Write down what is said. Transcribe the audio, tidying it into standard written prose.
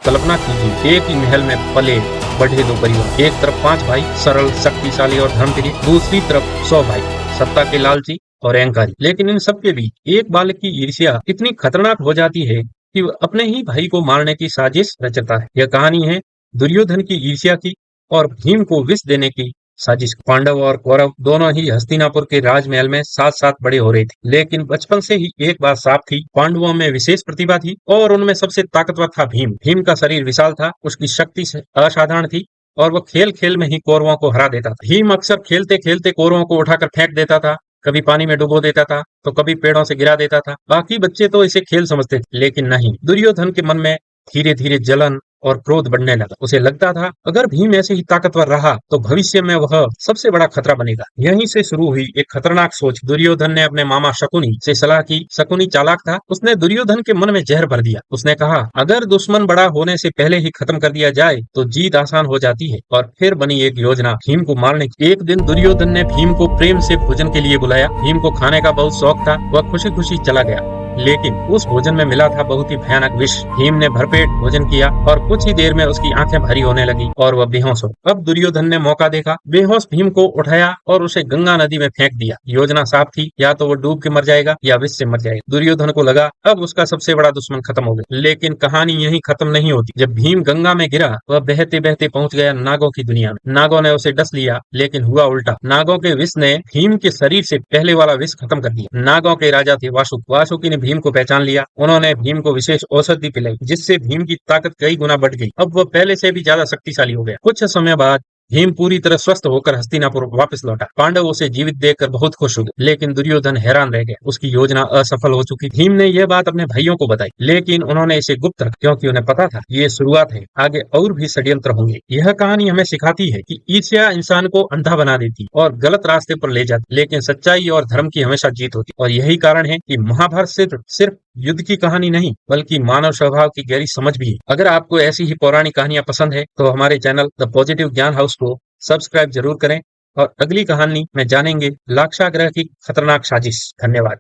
कल्पना कीजिए, एक ही महल में पले बढ़े दो परिवार। एक तरफ 5 भाई सरल, शक्तिशाली और धर्मप्रिय, दूसरी तरफ 100 भाई सत्ता के लालची और अहंकारी। लेकिन इन सबके बीच एक बालक की ईर्ष्या इतनी खतरनाक हो जाती है कि वह अपने ही भाई को मारने की साजिश रचता है। यह कहानी है दुर्योधन की ईर्ष्या की और भीम को विष देने की साजिश। पांडव और कौरव दोनों ही हस्तिनापुर के राजमहल में साथ साथ बड़े हो रहे थे, लेकिन बचपन से ही एक बात साफ थी, पांडवों में विशेष प्रतिभा थी और उनमें सबसे ताकतवर था भीम। भीम का शरीर विशाल था, उसकी शक्ति असाधारण थी और वह खेल खेल में ही कौरवों को हरा देता था। भीम अक्सर खेलते खेलते कौरवों को उठाकर फेंक देता था, कभी पानी में डुबो देता था तो कभी पेड़ों से गिरा देता था। बाकी बच्चे तो इसे खेल समझते थे, लेकिन नहीं, दुर्योधन के मन में धीरे धीरे जलन और क्रोध बढ़ने लगा। उसे लगता था अगर भीम ऐसे ही ताकतवर रहा तो भविष्य में वह सबसे बड़ा खतरा बनेगा। यहीं से शुरू हुई एक खतरनाक सोच। दुर्योधन ने अपने मामा शकुनी से सलाह की। शकुनी चालाक था, उसने दुर्योधन के मन में जहर भर दिया। उसने कहा अगर दुश्मन बड़ा होने से पहले ही खत्म कर दिया जाए तो जीत आसान हो जाती है। और फिर बनी एक योजना भीम को मारने की। एक दिन दुर्योधन ने भीम को प्रेम से भोजन के लिए बुलाया। भीम को खाने का बहुत शौक था, वह खुशी खुशी चला गया, लेकिन उस भोजन में मिला था बहुत ही भयानक विष। भीम ने भरपेट भोजन किया और कुछ ही देर में उसकी आंखें भारी होने लगी और वह बेहोश हो। अब दुर्योधन ने मौका देखा, बेहोश भीम को उठाया और उसे गंगा नदी में फेंक दिया। योजना साफ थी, या तो वो डूब के मर जाएगा या विष से मर जाएगा। दुर्योधन को लगा अब उसका सबसे बड़ा दुश्मन खत्म हो गया, लेकिन कहानी यहीं खत्म नहीं होती। जब भीम गंगा में गिरा, वह बहते बहते पहुंच गया नागों की दुनिया में। नागों ने उसे डस लिया, लेकिन हुआ उल्टा। नागों के विष ने भीम के शरीर से पहले वाला विष खत्म कर दिया। नागों के राजा थे वासुकी। वासुकी ने भीम को पहचान लिया। उन्होंने भीम को विशेष औषधि पिलाई, जिससे भीम की ताकत कई गुना बढ़ गई। अब वह पहले से भी ज्यादा शक्तिशाली हो गया। कुछ समय बाद भीम पूरी तरह स्वस्थ होकर हस्तिनापुर वापस लौटा। पांडव उसे जीवित देखकर बहुत खुश हुए, लेकिन दुर्योधन हैरान रह गया। उसकी योजना असफल हो चुकी। भीम ने यह बात अपने भाइयों को बताई, लेकिन उन्होंने इसे गुप्त रखा, क्योंकि उन्हें पता था ये शुरुआत है, आगे और भी षड्यंत्र होंगे। यह कहानी हमें सिखाती है कि ईर्ष्या इंसान को अंधा बना देती और गलत रास्ते पर ले जाती, लेकिन सच्चाई और धर्म की हमेशा जीत होती। और यही कारण है कि महाभारत सिर्फ युद्ध की कहानी नहीं, बल्कि मानव स्वभाव की गहरी समझ भी है। अगर आपको ऐसी ही पौराणिक कहानियां पसंद है तो हमारे चैनल द पॉजिटिव ज्ञान हाउस को सब्सक्राइब जरूर करें और अगली कहानी में जानेंगे लाक्षागृह की खतरनाक साजिश। धन्यवाद।